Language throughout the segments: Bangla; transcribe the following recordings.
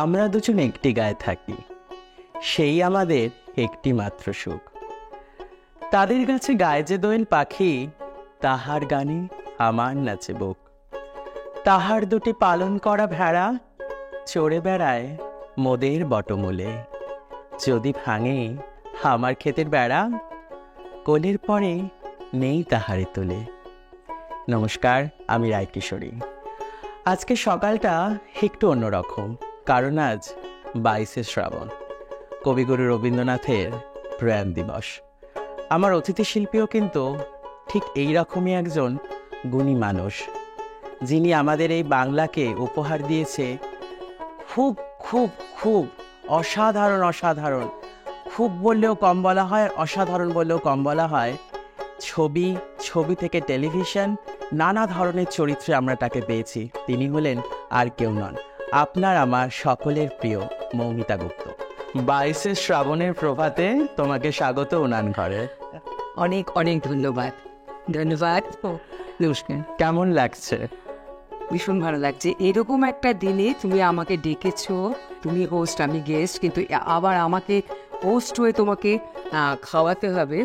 আমরা দুজন একটি গায়ে থাকি, সেই আমাদের একটি মাত্র সুখ। তাদের কাছে গায়ে যে দোয়েল পাখি, তাহার গানে আমার নাচে বুক। তাহার দুটি পালন করা ভেড়া চড়ে বেড়ায় মোদের বটমূলে। যদি ভাঙে আমার ক্ষেতের বেড়া, কোলের পরে নেই তাহারে তোলে। নমস্কার, আমি রায় কিশোরী। আজকে সকালটা একটু অন্যরকম, কারণ আজ 22শে শ্রাবণ, কবিগুরু রবীন্দ্রনাথের প্রয়াণ দিবস। আমার অতিথি শিল্পীও কিন্তু ঠিক এই রকমই একজন গুণী মানুষ, যিনি আমাদের এই বাংলাকে উপহার দিয়েছে খুব খুব খুব অসাধারণ অসাধারণ, খুব বললেও কম বলা হয়, অসাধারণ বললেও কম বলা হয়। ছবি থেকে টেলিভিশন, নানা ধরনের চরিত্রে আমরা তাকে পেয়েছি। তিনি হলেন আর কেউ নন, আপনার আমার সকলের প্রিয় মৌমিতা গুপ্ত। 22শে শ্রাবণের প্রভাতে তোমাকে স্বাগত উনান ঘরে। অনেক অনেক ধন্যবাদ। নমস্কার। কেমন লাগছে? ভীষণ ভালো লাগছে। এরকম একটা দিনে তুমি আমাকে ডেকেছো, তুমি হোস্ট আমি গেস্ট, কিন্তু আবার আমাকে হোস্ট হয়ে তোমাকে খাওয়াতে হবে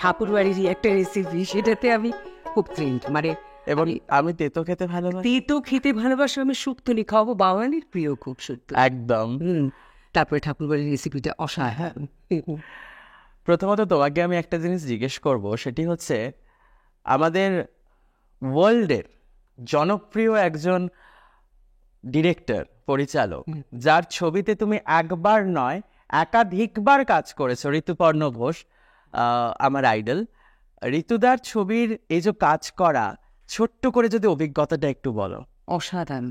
ঠাকুর বাড়ির একটা রেসিপি, সেটাতে আমি খুব ট্রেন্ড। মানে এবং আমি তেতো খেতে ভালোবাসি। তেতো খেতে ভালোবাসি, আমি শুক্তনি খাওয়াবো, বাঙালির প্রিয় খুব শুক্তো একদম। তারপরে ঠাকুর বাড়ির রেসিপিটা অসাধারণ। প্রথমত তোমাকে আমি একটা জিনিস জিজ্ঞেস করব, সেটি হচ্ছে আমাদের ওয়ার্ল্ডের জনপ্রিয় একজন ডিরেক্টর, পরিচালক, যার ছবিতে তুমি একবার নয় একাধিকবার কাজ করেছো, ঋতুপর্ণ ঘোষ, আমার আইডল। ঋতুদার ছবির এই যে কাজ করা, ছোট্ট করে যদি অভিজ্ঞতাটা একটু বলো। অসাধারণ।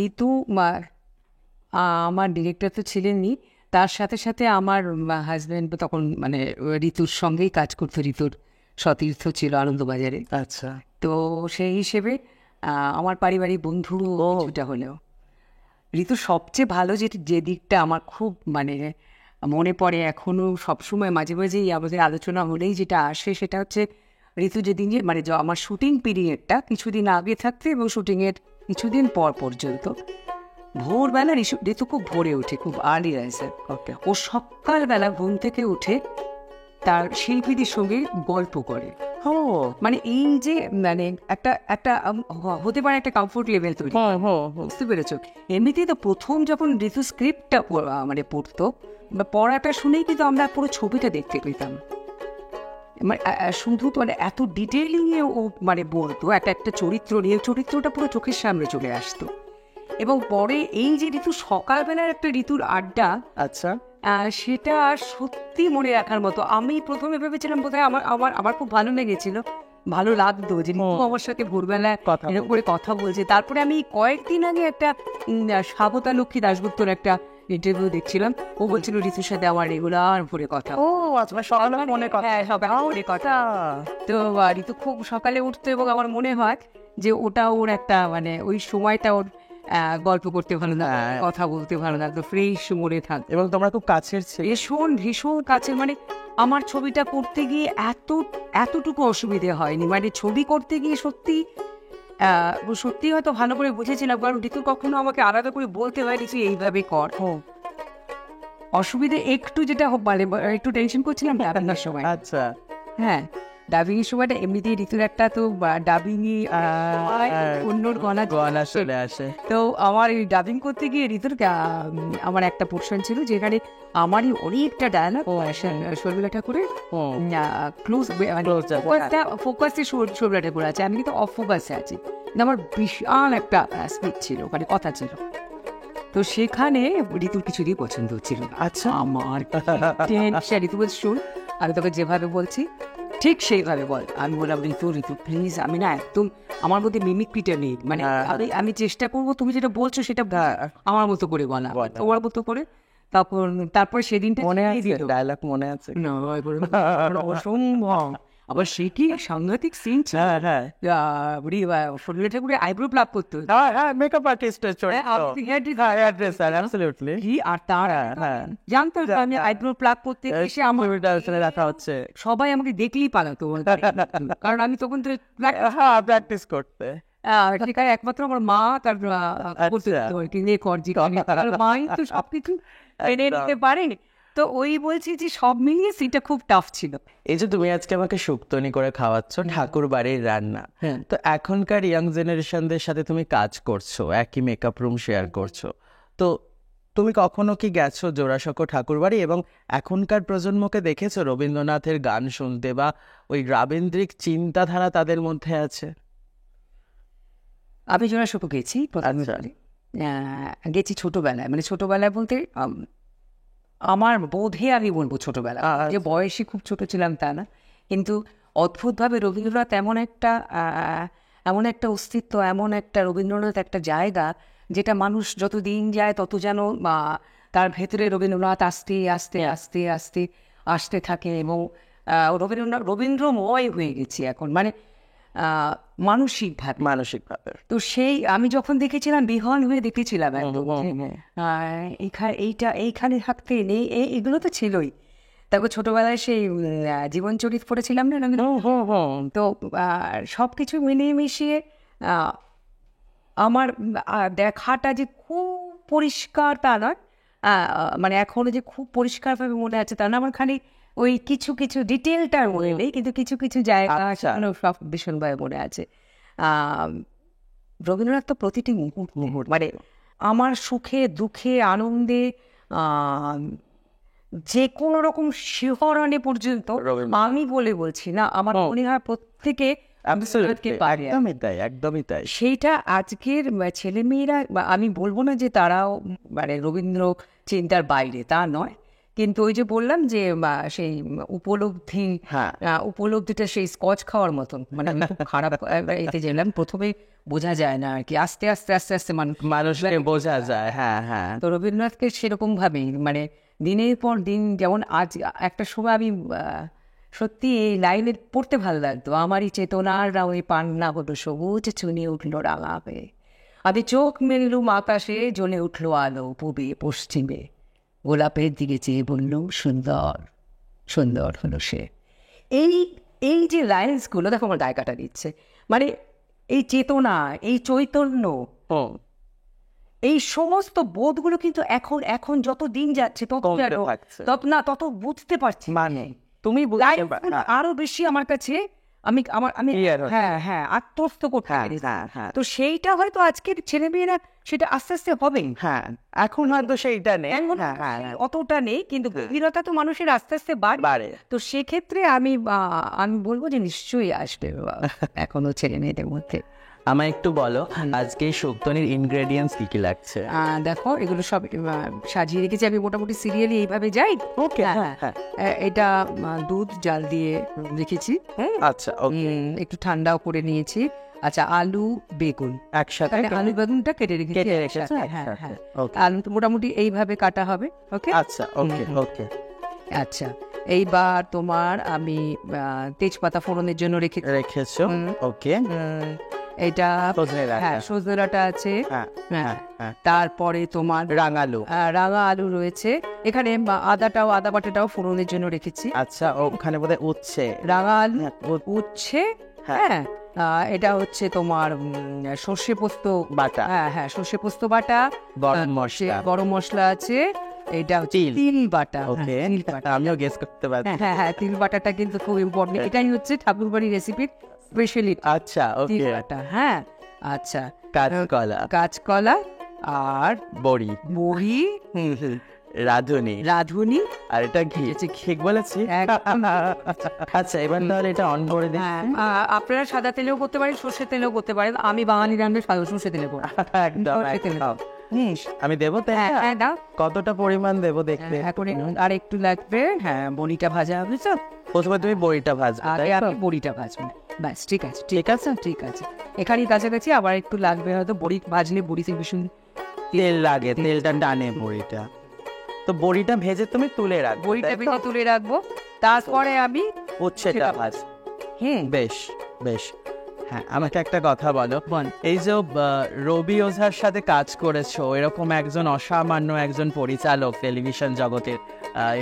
ঋতু আমার ডিরেক্টর তো ছিলেনই, তার সাথে সাথে আমার হাজব্যান্ড তখন মানে ঋতুর সঙ্গেই কাজ করতো। ঋতুর সতীর্থ ছিল আনন্দবাজারে। আচ্ছা। তো সেই হিসেবে আমার পারিবারিক বন্ধু কিছুটা হলেও। ঋতুর সবচেয়ে ভালো যে দিকটা আমার খুব মানে মনে পড়ে এখনও, সবসময় মাঝে মাঝেই আমাদের আলোচনা হলেই যেটা আসে, সেটা হচ্ছে ঋতু যেদিন মানে আমার শুটিং পিরিয়ডটা কিছুদিন আগে থাকতে এবং শুটিংয়ের কিছুদিন পর পর্যন্ত ভোরবেলা ঋতু খুব ভোরে ওঠে, খুব আর্লি রাইজার। ওকে। ও সকালবেলা ঘুম থেকে উঠে তার শিল্পীদের সঙ্গে গল্প করে। মানে এই যে মানে একটা একটা হতে পারে একটা কমফোর্ট লেভেল তৈরি, বুঝতে পেরেছ? এমনিতেই তো প্রথম যখন ঋতু স্ক্রিপ্টটা মানে পড়তো বা পড়াটা শুনেই কিন্তু আমরা পুরো ছবিটা দেখতে পেতাম। মানে শুধু মানে এত ডিটেইলিংয়ে ও মানে বলতো একটা চরিত্র নিয়ে, চরিত্রটা পুরো চোখের সামনে চলে আসতো। এবং পরে এই যে ঋতু সকালবেলার একটা ঋতুর আড্ডা, আচ্ছা, সেটা সত্যি মনে রাখার মতো। আমি প্রথমে ভেবেছিলাম বোধহয় আমার খুব ভালো লেগেছিল, ভালো লাগতো যে আমার সাথে ভোরবেলা এরকম করে কথা বলছে। তারপরে আমি কয়েকদিন আগে একটা স্বাগতা লক্ষ্মী দাশগুপ্তর একটা ইন্টারভিউ দেখছিলাম, ও বলছিল ঋতুর সাথে আমার রেগুলার ভোরে কথা। সকালে কথা। তো ঋতু খুব সকালে উঠতো এবং আমার মনে হয় যে ওটা ওর একটা মানে ওই সময়টা ওর গল্প করতে ভালো লাগতো, কথা বলতে ভালো লাগতো, ফ্রেশ মনে থাকতো। এবং তোমরা খুব কাছের ছিল। ভীষণ কাছের। মানে আমার ছবিটা করতে গিয়ে এতটুকু অসুবিধে হয়নি। মানে ছবি করতে গিয়ে সত্যি হয়তো ভালো করে বুঝেছিলাম, কারণ ঋতু কখনো আমাকে আলাদা করে বলতে হয় কিছু এইভাবে কর। অসুবিধে একটু যেটা মানে একটু টেনশন করছিলাম ডাবিংয়ের সময়। আচ্ছা। হ্যাঁ, ডাবিংয়ের সময়টা এমনিতেই ঋতুর একটা তো ডাবিংই অন্যর গলা চলে আসে। তো আমার এই ডাবিং করতে গিয়ে ঋতুর আমার একটা পোর্শন ছিল যেখানে আমারই অনেকটা ডায়ালগ শর্মিলা ঠাকুরের ফোকাসে শর্মিলা ঠাকুর আছে, আমি কিন্তু অফ ফোকাসে আছি, কিন্তু আমার বিশাল একটা স্পিচ ছিল, ওখানে কথা ছিল। তো সেখানে ঋতুর কিছুই পছন্দ হচ্ছিল। আচ্ছা। আমার ঋতু বলছে, শুন আমি তোকে যেভাবে বলছি ঠিক সেইভাবে বল। আমি বললাম, ঋতু প্লিজ, আমি না একদম আমার মধ্যে মিমিক্রিটা নেই, মানে আমি চেষ্টা করবো তুমি যেটা বলছো সেটা আমার মতো করে বলা, তোমার মতো করে। তারপর সেদিনটা মনে আছে, ডায়লগ মনে আছে না? অসম্ভব। আবার সেই কি সাংঘাতিক সিন, শরীরে ঠাকুরে আইব্রো প্লাক করতে, মেকআপ আর্টিস্টের আর তার জানতো আমি আইব্রো প্লাক করতে এসে আমার রাখা হচ্ছে, সবাই আমাকে দেখলেই পালাতো, কারণ আমি তখন তো প্র্যাকটিস করতে। সেখানে একমাত্র আমার মা তার মাই তো সবকিছু এনে নিতে পারেন। তো ওই বলছি যে সব মিলিয়ে সিটা খুব টাফ ছিল। এই যে তুমি আজকে আমাকে শুক্তনি করে খাওয়াচ্ছ, ঠাকুর বাড়ির রান্না, তো এখনকার ইয়াং জেনারেশনদের সাথে তুমি কাজ করছো, একই মেকআপ রুম শেয়ার করছো, তো তুমি কখনো কি গেছো জোড়াসাঁকো ঠাকুর বাড়ি এবং এখনকার প্রজন্মকে দেখেছো রবীন্দ্রনাথের গান শুনতে বা ওই রাবীন্দ্রিক চিন্তাধারা তাদের মধ্যে আছে? আমি জোড়াসাঁকো গেছি, গেছি ছোটবেলায়, মানে ছোটবেলায় বলতে আমার বোধে আমি বলবো ছোটবেলা, যে বয়সে খুব ছোট ছিলাম তা না, কিন্তু অদ্ভুতভাবে রবীন্দ্রনাথ এমন একটা অস্তিত্ব, এমন একটা রবীন্দ্রনাথ একটা জায়গা যেটা মানুষ যত দিন যায় তত যেন তার ভেতরে রবীন্দ্রনাথ আস্তে আস্তে আস্তে আস্তে আসতে থাকে এবং রবীন্দ্রময় হয়ে গেছি এখন, মানে মানসিকভাবে। তো সেই আমি যখন দেখেছিলাম বিহ্বল হয়ে দেখেছিলাম এইখানে থাকতে নেই, এগুলো তো ছিলই। তারপর ছোটবেলায় সেই জীবন চরিত পড়েছিলাম না, তো সব কিছু মিলিয়ে মিশিয়ে আমার দেখাটা যে খুব পরিষ্কার তা নয়, মানে এখনো যে খুব পরিষ্কারভাবে মনে আছে তা না, আমার খালি ওই কিছু কিছু ডিটেলটার মনে নেই, কিন্তু কিছু কিছু জায়গা সব ভীষণভাবে মনে আছে। রবীন্দ্রনাথ তো প্রতিটি মুহূর্ত, মানে আমার সুখে দুঃখে আনন্দে যে কোনো রকম শিহরণে পর্যন্ত আমি বলছি না, আমার মনে হয় প্রত্যেকে একদমই তাই। সেইটা আজকের ছেলেমেয়েরা, আমি বলবো না যে তারাও মানে রবীন্দ্র চিন্তার বাইরে, তা নয়, কিন্তু ওই যে বললাম যে সেই উপলব্ধিটা সেই স্কচ খাওয়ার মতন, মানে খারাপ এতে গেলাম, প্রথমে বোঝা যায় না আর কি, আস্তে আস্তে আস্তে আস্তে মানুষকে বোঝা যায়। হ্যাঁ। তো রবীন্দ্রনাথকে সেরকম ভাবেই, মানে দিনের পর দিন, যেমন আজ একটা সময় আমি সত্যি এই লাইনে পড়তে ভালো লাগতো, আমারই চেতনার রাওয়ে পান্না হলো সবুজ, চুনি উঠল রাঙা হয়ে, আমি চোখ মেললুম আকাশে, জ্বলে উঠলো আলো পূবে পশ্চিমে, গোলাপের দিকে চেয়ে বললুম সুন্দর সুন্দর হলো সে। এই যে লাইন্সগুলো দেখো আমার গায়ে কাটা দিচ্ছে, মানে এই চেতনা, এই চৈতন্য, এই সমস্ত বোধগুলো কিন্তু এখন যত দিন যাচ্ছে তত বুঝতে পারছি, মানে তুমি আরো বেশি আমার কাছে আমি আত্মস্থ করতে পারি। তো সেইটা হয়তো আজকের ছেলেমেয়েরা সেটা আস্তে আস্তে হবে, এখন হয়তো সেইটা নেই, অতটা নেই, কিন্তু গভীরতা তো মানুষের আস্তে আস্তে বাড়ে। তো সেক্ষেত্রে আমি বলবো যে নিশ্চয়ই আসবে এখনো ছেলে মেয়েদের মধ্যে। আমায় একটু বলো আজকে শুক্তনির ইনগ্রেডিয়েন্টস কি কি লাগছে? দেখো এগুলো সব সাজিয়ে রেখেছি আমি, মোটামুটি সিরিয়ালি এইভাবে যাই। ওকে, এটা দুধ জাল দিয়ে রেখেছি, আচ্ছা, একটু ঠান্ডাও করে নিয়েছি। আচ্ছা, আলু বেগুন একসাথে, আলু বেগুনটা কেটে রেখেছি। আলু মোটামুটি এইভাবে কাটা হবে। ওকে, আচ্ছা, ওকে। আচ্ছা, এইবার তোমার আমি তেজপাতা ফোড়নের জন্য রেখেছো। ওকে, এটা সজনে ডাঁটা আছে, তারপরে তোমার রাঙা আলু রয়েছে এখানে, আদা বাটাটাও ফোড়নের জন্য রেখেছি। আচ্ছা, ওখানে বোধহয় উচ্ছে, রাঙা আলু, উচ্ছে, এটা হচ্ছে তোমার সর্ষে পোস্ত বাটা, সর্ষে পোস্ত বাটা, গরম মশলা আছে, এটা তিল বাটা। আমিও গেস করতে পারি। তিল বাটাটা কিন্তু খুব ইম্পর্টেন্ট, এটাই হচ্ছে ঠাকুরবাড়ির রেসিপির স্পেশালিটি। আচ্ছা, ওকে, বাটা। আচ্ছা, কাঁচকলা আর বড়ি, রাঁধুনি, আর এটা ঠিক বলেছি। আচ্ছা, এবার তাহলে এটা অন করে দিই। আপনারা সাদা তেলেও করতে পারেন, সর্ষে তেলেও করতে পারেন, আমি বাঙালি রান্না সর্ষে তেলে করি। আমি দেবো? দাও। কতটা পরিমাণ দেবো দেখতে? আর একটু লাগবে। বড়িটা ভাজা হবে তো, প্রথমে তুমি বড়িটা ভাজবে, বড়িটা ভাজবে, ব্যাস। ঠিক আছে। এখানেই কাছাকাছি। আবার একটু লাগবে হয়তো, বড়ি ভাজলে বড়িতে ভীষণ তেল লাগে, তেলটা টানে বড়িটা। তো বড়িটা ভেজে তুমি তুলে রাখবো, তারপরে আমি উচ্ছেটা ভাজবো। বেশ। আমাকে একটা কথা বলো, এই যে রবি ওঝার সাথে কাজ করেছো, এরকম একজন অসামান্য একজন পরিচালক টেলিভিশন জগতের,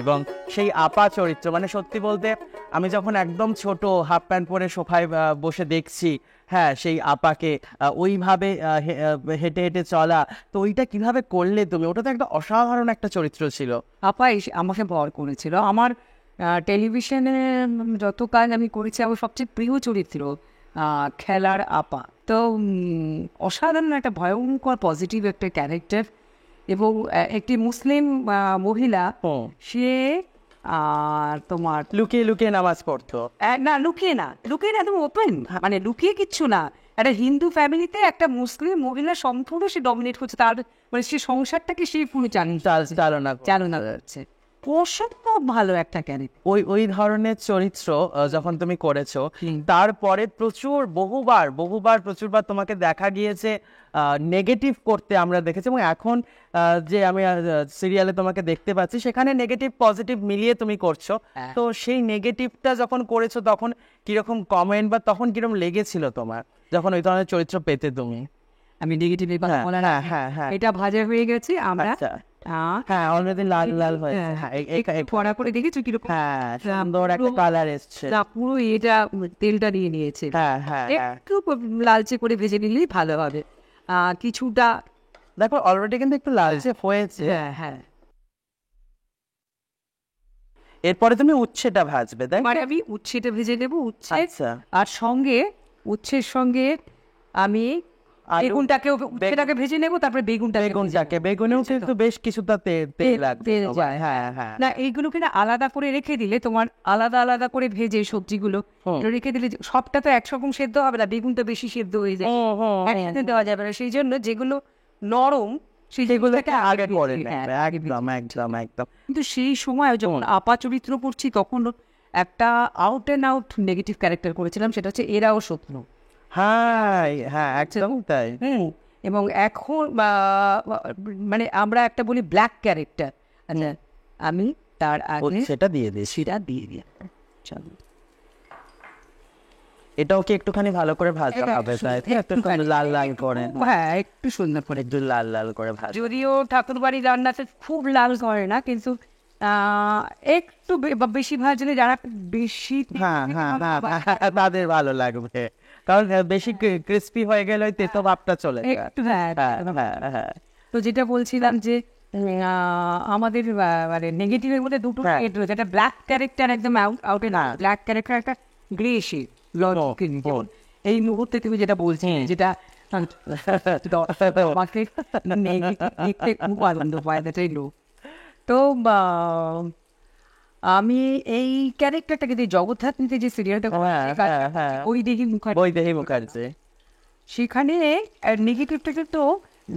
এবং সেই আপা চরিত্র, মানে সত্যি বলতে আমি যখন একদম ছোট হাফ প্যান্ট পরে সোফায় বসে দেখছি, হ্যাঁ সেই আপাকে ওইভাবে হেঁটে হেঁটে চলা, তো ওইটা কিভাবে করলে তুমি? ওটা তো একটা অসাধারণ একটা চরিত্র ছিল। আপা আমাকে ভর করেছিল। আমার টেলিভিশনে যত কাজ আমি করেছি, আমার সবচেয়ে প্রিয় চরিত্র খেলার আপা। তো অসাধারণ একটা ভয়ঙ্কর পজিটিভ একটা ক্যারেক্টার, এবং একটি মুসলিম মহিলা, সে তোমার লুকিয়ে লুকিয়ে নামাজ পড়তো। না, লুকিয়ে না, একদম ওপেন, মানে লুকিয়ে কিচ্ছু না। একটা হিন্দু ফ্যামিলিতে একটা মুসলিম মহিলা সম্পূর্ণ সে ডমিনেট করছে, তার মানে সে সংসারটাকে সে পুরো চালনা যাচ্ছে। অসম্ভব ভালো একটা ক্যারেক্টার। ওই ধরনের চরিত্র যখন তুমি করেছো, তারপরে প্রচুরবার তোমাকে দেখা গিয়েছে নেগেটিভ করতে আমরা দেখেছি, এবং এখন যে আমি সিরিয়ালে তোমাকে দেখতে পাচ্ছি, সেখানে নেগেটিভ পজিটিভ মিলিয়ে তুমি করছো। তো সেই নেগেটিভটা যখন করেছো তখন কিরকম কমেন্ট বা তখন কিরকম লেগেছিল তোমার যখন ওই ধরনের চরিত্র পেতে তুমি? আমি নেগেটিভ এটা ভাজা হয়ে গেছে, আমরা হ্যাঁ অলরেডি লাল লাল হয়েছে, পড়া করে দেখেছো কিরকম সুন্দর একটা কালার এসছে। না, পুরো এটা তেলটা নিয়ে নিয়েছে, একটু লালচে করে ভেজে নিলেই ভালো হবে। কিছুটা দেখো অলরেডি কিন্তু একটু লালচে হয়েছে। হ্যাঁ, এরপরে তুমি উচ্ছেটা ভাজবে, তাই? মানে আমি উচ্ছেটা ভেজে নেবো, উচ্ছে আর সঙ্গে উচ্ছের সঙ্গে আমি উচ্ছেটাকে ভেজে নেবো, তারপরে বেগুনেও কিন্তু বেশ কিছুটা তেল লাগবে। না, এইগুলোকে না আলাদা করে রেখে দিলে, তোমার আলাদা আলাদা করে ভেজে সবজিগুলো রেখে দিলে সবটা তো একরকম সেদ্ধ হবে না, বেগুনটা বেশি সেদ্ধ হয়ে যায়, একসাথে দেওয়া যাবে না। সেই জন্য যেগুলো নরম সেগুলোকে আগে করে একদম। কিন্তু সেই সময় যখন আপা চরিত্র করছি, তখন একটা out and out negative character করেছিলাম, সেটা হচ্ছে এরাও শত্রু। হ্যাঁ একদম তাই। এবং এখন মানে আমরা একটা বলি ব্ল্যাক ক্যারেক্টার, আচ্ছা আমি তার আগে সেটা দিয়ে দিই। এটাও কি একটুখানি ভালো করে ভাজা হবে, তাই? একটু লাল লাল করে, হ্যাঁ একটু সুন্দর করে, একটু লাল লাল করে ভাজা। যদিও ঠাকুর বাড়ির রান্নাতে খুব লাল করে না, কিন্তু একটু বেশি ভাজলে যারা বেশি তাদের ভালো লাগবে, কারণ বেশি ক্রিস্পি হয়ে গেলে ওই তেতো ভাবটা চলে একটু। তো যেটা বলছিলাম যে আমাদের মানে নেগেটিভের মধ্যে দুটো রয়েছে, একটা ব্ল্যাক ক্যারেক্টার একদম আউটে না, ব্ল্যাক ক্যারেক্টার একটা গ্রে শেড। এই মুহূর্তে তুমি যেটা বলছি, যেটা আমাকে খুব আনন্দ পায়, এটাই লোক। তো আমি এই ক্যারেক্টারটাকে যে জগদ্ধাত্রীতে যে সিরিয়ালটা বৈদেহী মুখার্জি, সেখানে নেগেটিভটাকে তো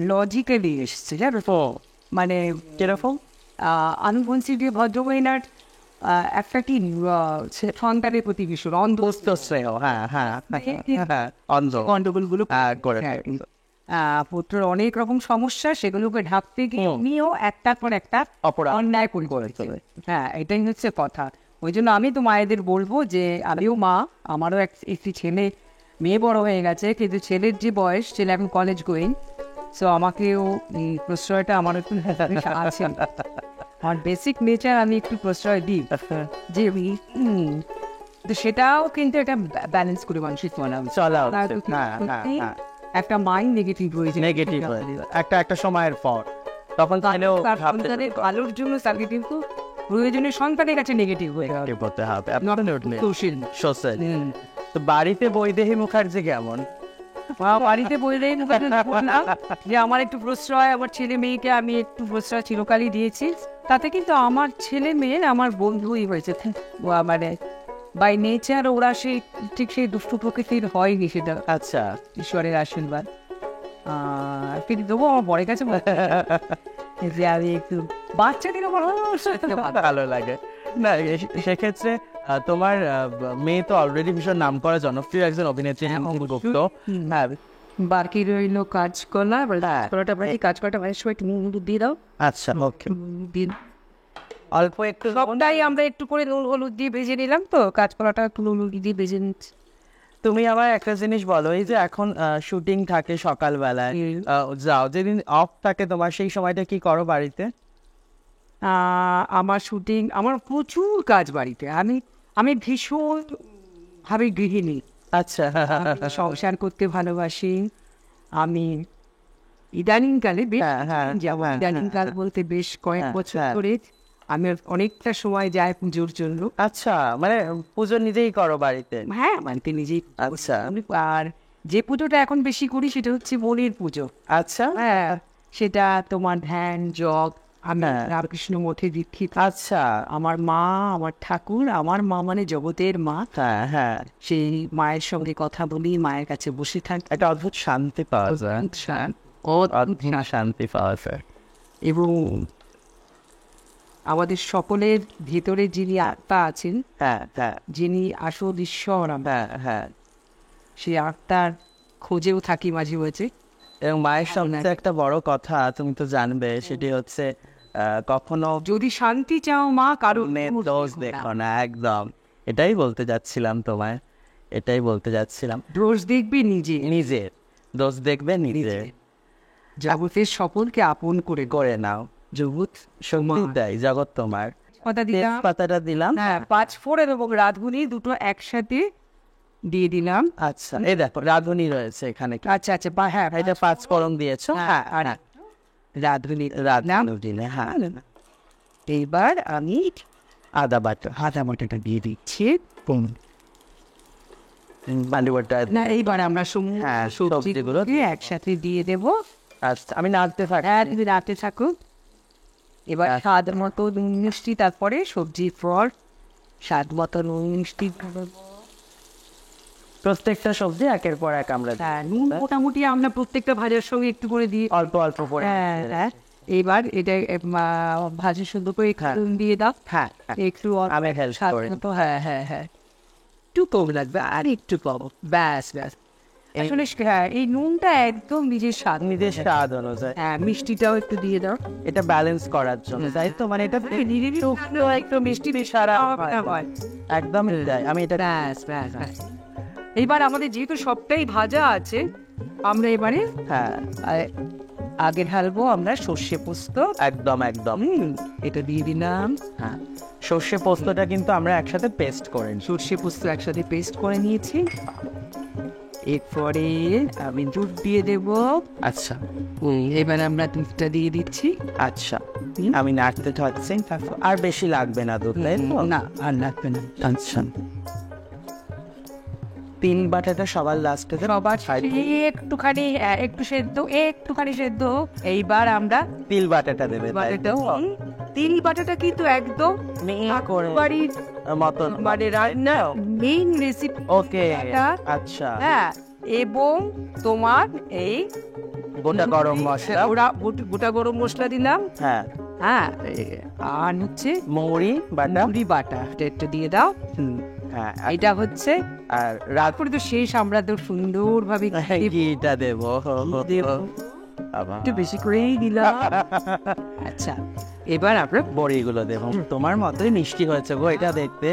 লজিক্যালি এসছে, জানো তো, মানে কিরকম আনুবংশিক ভদ্রমহিলার একটা কি সন্তানের প্রতি ভীষণ গন্ডগোলগুলো পুত্রের অনেক রকম সমস্যা, সেগুলোকে ঢাকতে গিয়েও একটার পর একটা অন্যায় করেছে। হ্যাঁ, এটাই হচ্ছে কথা। ওই জন্য আমি তো মায়েদের বলবো যে আমিও মা, আমারও একটি ছেলে, মেয়ে বড় হয়ে গেছে, কিন্তু ছেলের যে বয়স, ছেলে এখন কলেজ গোয়িং, সো আমাকেও এই প্রশ্রয়টা আমার একটু আছে, আমার বেসিক নেচার আমি একটু প্রশ্রয় দিই, যে তো সেটাও কিন্তু একটা ব্যালেন্স করে মানুষের চলা একটা মাইন্ড নেগেটিভ হয়েছে, একটা সময়ের পর, তখন সন্তানের ভালোর জন্য তাকে কিন্তু প্রয়োজনীয় সন্তানের কাছে নেগেটিভ হয়ে হতে হবে। তো বাড়িতে বৈদেহী মুখার্জি কেমন? বাড়িতে বৈদেহী মুখার্জি যে আমার একটু প্রশ্রয়, আমার ছেলে মেয়েকে আমি একটু প্রশ্রয় চিরকালই দিয়েছি, তাতে কিন্তু আমার ছেলে মেয়ে আমার বন্ধুই হয়েছে, মানে বাই নেচার ওরা ঠিক সেই দুষ্টু প্রকৃতির হয়নি, সেটা আচ্ছা ঈশ্বরের আশীর্বাদ। কিন্তু তবু আমার বড়ের কাছে যে আমি একটু বাচ্চাদের ভালো লাগে না। সেক্ষেত্রে তোমার মেয়ে তো অলরেডি ভীষণ নাম করা জনপ্রিয় একজন অভিনেত্রী, হ্যাঁ, বাকি রইল কাজকলা, কাজ করাটা একটু নুন দিয়ে দাও। আচ্ছা, দিন অল্প একটু, সবটাই আমরা একটু করে নুন হলুদ দিয়ে ভেজে নিলাম, তো কাঁচকলাটা একটু নুন হলুদ দিয়ে ভেজে নিচ্ছি। তুমি আমার একটা জিনিস বলো, এই যে এখন শুটিং থাকে সকালবেলায়, যাও, যেদিন অফ থাকে তোমার, সেই সময়টা কি করো বাড়িতে? আমার শুটিং, আমার প্রচুর কাজ বাড়িতে, আমি আমি ভীষণ ভাবে গৃহিণী, আচ্ছা সংসার করতে ভালোবাসি। আমি ইদানিংকালে ইদানিংকাল বলতে বেশ কয়েক বছর ধরে আমি অনেকটা সময় যাই পুজোর জন্য। আচ্ছা, মানে পুজো নিজেই করো বাড়িতে? হ্যাঁ, বাড়িতে নিজেই। আচ্ছা। আর যে পুজোটা এখন বেশি করি সেটা হচ্ছে মনের পুজো। আচ্ছা। হ্যাঁ, সেটা তোমার ধ্যান জপ। আমি রামকৃষ্ণ মঠে দীক্ষিত। আচ্ছা। আমার মা, আমার ঠাকুর, আমার মা মানে জগতের মা। হ্যাঁ হ্যাঁ, সেই মায়ের সঙ্গে কথা বলি, মায়ের কাছে বসে থাকি। একটা অদ্ভুত শান্তি পাওয়া যায়। অদ্ভুত শান্তি পাওয়া যায়। এবং আমাদের সকলের ভেতরে যিনি আত্মা আছেন, হ্যাঁ হ্যাঁ, যিনি আসল ঈশ্বর, হ্যাঁ হ্যাঁ, সেই আত্মার খোঁজেও থাকি মাঝে মাঝে। এবং মায়ের সঙ্গে একটা বড় কথা তুমি তো জানবে, সেটি হচ্ছে কখনো যদি শান্তি চাও মা, কারণ দোষ দেখো না। একদম এটাই বলতে যাচ্ছিলাম তোমায়, এটাই বলতে যাচ্ছিলাম। দোষ দেখবে নিজের দোষ দেখবে নিজের। জগতের সকলকে আপন করে করে নাও, জগৎ সত্যি তাই, জগৎ তোমার। পাতাটা দিলাম, হ্যাঁ, 5 ফোড়ন এবং রাঁধুনি দুটো একসাথে দিয়ে দিলাম। আচ্ছা, এই দেখো রাঁধুনি রয়েছে এখানে। আচ্ছা আচ্ছা, হ্যাঁ, এটা 5 ফোড়ন দিয়েছো। হ্যাঁ, আর রাঁধুনি দিলে। হ্যাঁ, এইবার আমি আদা বাটাটা দিয়ে দিচ্ছি। না, এইবার আমরা হ্যাঁ, সবজিগুলো একসাথে দিয়ে দেবো। আচ্ছা, আমি নাড়তে থাকি। হ্যাঁ, তুমি নাড়তে থাকো। এবার স্বাদ মতো নুন মিষ্টি, তারপরে সবজির পর স্বাদ মতো নুন মিষ্টি। প্রত্যেকটা সবজি একের পর এক আমরা নুন মোটামুটি আমরা প্রত্যেকটা ভাজার সঙ্গে একটু করে দিই, অল্প অল্প করে। হ্যাঁ, এবার এটা ভাজি সুন্দর করে নুন দিয়ে দাও। হ্যাঁ, একটু আমি হেল্প করি। হ্যাঁ হ্যাঁ হ্যাঁ, একটু কম লাগবে, আর একটু কম, ব্যাস ব্যাস। আসলে হ্যাঁ, এই নুনটা একদম নিজের স্বাদ অনুযায়ী। হ্যাঁ, মিষ্টিটাও একটু দিয়ে দাও, এটা ব্যালেন্স করার জন্য, তাই তো? মানে এটা একটু মিষ্টি সারা হয় একদম। আমি এটা ব্যাস ব্যাস ব্যাস। এইবার আমাদের যেহেতু সবটাই ভাজা আছে, আমরা এবারে হ্যাঁ আগে ঢালবো আমরা সর্ষে পোস্ত। একদম একদম, এটা দিয়ে দিলাম। হ্যাঁ, সর্ষে পোস্তটা কিন্তু আমরা একসাথে পেস্ট করে সর্ষে পোস্ত একসাথে পেস্ট করে নিয়েছি। এরপরে আমি দুধ দিয়ে দেব। আচ্ছা, এবার আমরা দুধটা দিয়ে দিচ্ছি। আচ্ছা, আমি নাড়তে থাকছি। আর বেশি লাগবে না দুধ, তাই তো? না, আর লাগবে না। আচ্ছা, 3 বাটাটা সবার লাস্টে একটুখানি সেদ্ধ। এইবার আমরা তিল বাটাটা দেবে। তিল বাটাটা কিন্তু একদম বাড়ির মতন, মানে রান্না মেইন রেসিপি। ওকে, আচ্ছা। হ্যাঁ, এবং তোমার এই গোটা গরম মশলা, গোটা গরম মশলা দিলাম। হ্যাঁ হ্যাঁ, আর হচ্ছে মৌরি বাটা একটু দিয়ে দাও। হ্যাঁ, এটা হচ্ছে। আর রাত করে তো শেষ, আমরা তো সুন্দরভাবে ঘিটা দেবো, একটু বেশি করেই দিলাম। আচ্ছা, এবার আমরা বড়িগুলো দেবো। তোমার মতোই মিষ্টি হয়েছে গো এটা দেখতে।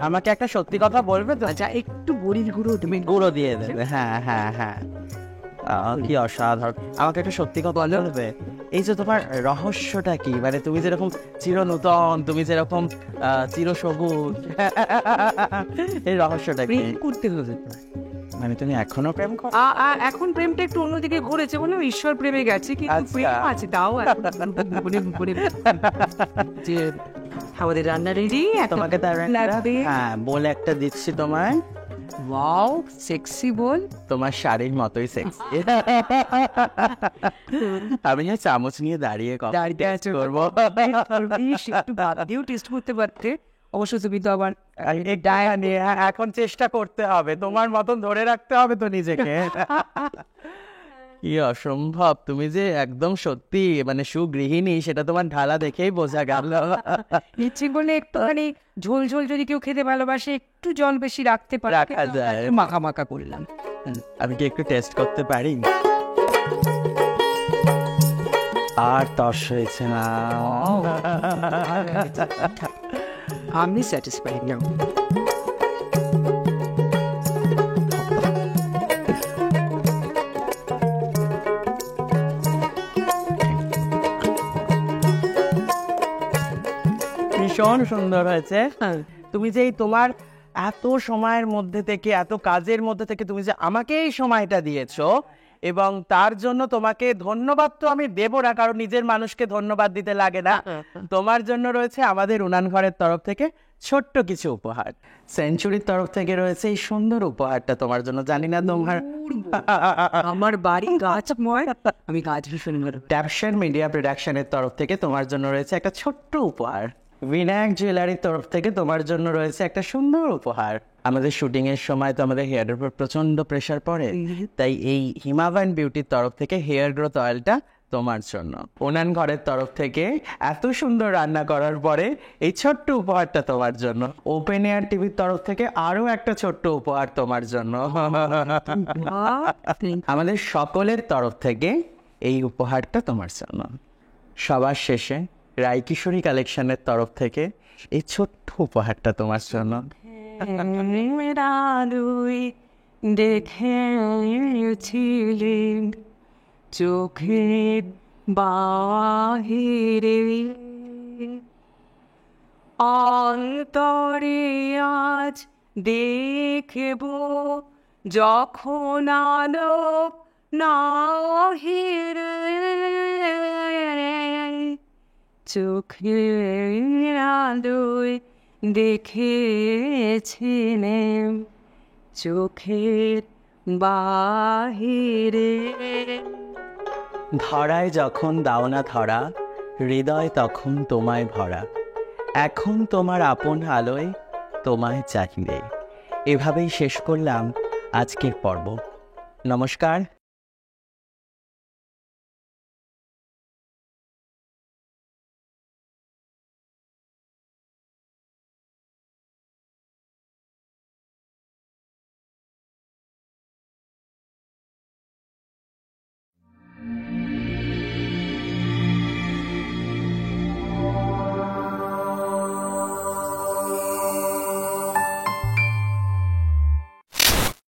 আমাকে একটা সত্যি কথা বলবে তো? আচ্ছা, একটু বড়ির গুঁড়ো দিয়ে দেবে। হ্যাঁ হ্যাঁ হ্যাঁ, কি অসাধারণ। আমাকে একটা সত্যি কথা বলবে, এই যে তোমার রহস্যটা কি? মানে তুমি যেরকম চিরনূতন, তুমি যেরকম চিরসবুজ, এই রহস্যটা কি? করতে হবে। মানে তুমি এখনো প্রেম করো? এখন প্রেমটা একটু অন্যদিকে ঘুরেছে, বলে ঈশ্বর প্রেমে গেছে, কিন্তু প্রেম আছে তাও। যে আমাদের রান্না রেডি, তোমাকে তার হ্যাঁ বলে একটা দিচ্ছি তোমায়। ওয়াও, সেক্সি বল। তোমার শাড়ির মতোই সেক্সি। আমি চামচ নিয়ে দাঁড়িয়ে করবো। একটু ভাত দিয়েও টেস্ট করতে পারতে। অবশ্য তুমি তো আবার এখন চেষ্টা করতে হবে, তোমার মতন ধরে রাখতে হবে তো নিজেকে। কি অসম্ভব, তুমি যে একদম সত্যি মানে সুগৃহিণী, সেটা তোমার ঢালা দেখেই বোঝা গেল। ইচ্ছে করলে একটুখানি ঝোল ঝোল যদি কেউ খেতে ভালোবাসে, একটু জল বেশি রাখতে পারে, রাখা যায়। মাখা মাখা করলাম। আমি কি একটু টেস্ট করতে পারি? আর তস হয়েছে না, আমি স্যাটিসফাইড না। ভীষণ সুন্দর হয়েছে। তুমি যে এই তোমার এত সময়ের মধ্যে থেকে, এত কাজের মধ্যে থেকে তুমি যে আমাকে এই সময়টা দিয়েছো, এবং তার জন্য তোমাকে ধন্যবাদ তো আমি দেবো না, কারণ নিজের মানুষকে ধন্যবাদ দিতে লাগে না। তোমার জন্য রয়েছে আমাদের উনান ঘরের তরফ থেকে ছোট্ট কিছু উপহার। সেঞ্চুরির তরফ থেকে রয়েছে এই সুন্দর উপহারটা তোমার জন্য। জানি না তোমার আমার বাড়ি গাছময়, আমি গাছ ভীষণ ভালো। ট্যাপশন মিডিয়া প্রোডাকশনের তরফ থেকে তোমার জন্য রয়েছে একটা ছোট্ট উপহার। বিনায়ক জুয়েলারির তরফ থেকে তোমার জন্য রয়েছে একটা সুন্দর উপহার। আমাদের শুটিং এর সময় তো আমাদের হেয়ারের উপর প্রচন্ড প্রেসার পড়ে, তাই এই হিমাবান বিউটির তরফ থেকে হেয়ার গ্রোথ অয়েলটা তোমার জন্য। উনান ঘরের তরফ থেকে এত সুন্দর রান্না করার পরে এই ছোট্ট উপহারটা তোমার জন্য। ওপেন এয়ার টিভির তরফ থেকে আরো একটা ছোট্ট উপহার তোমার জন্য। আমাদের সকলের তরফ থেকে এই উপহারটা তোমার জন্য। সবার শেষে রায়কিশোরী কালেকশনের তরফ থেকে এই ছোট্ট উপহারটা তোমার জন্য। দেখেছিলে চোখের বাহিরে, অন্তরে আজ দেখব যখন আলো নাহিরে, চোখের আলোয় দেখেছিলেন চোখের বাহিরে। ধরায় যখন দাও না ধরা, হৃদয় তখন তোমায় ভরা, এখন তোমার আপন আলোয় তোমায় চাহিলে। এভাবেই শেষ করলাম আজকের পর্ব। নমস্কার।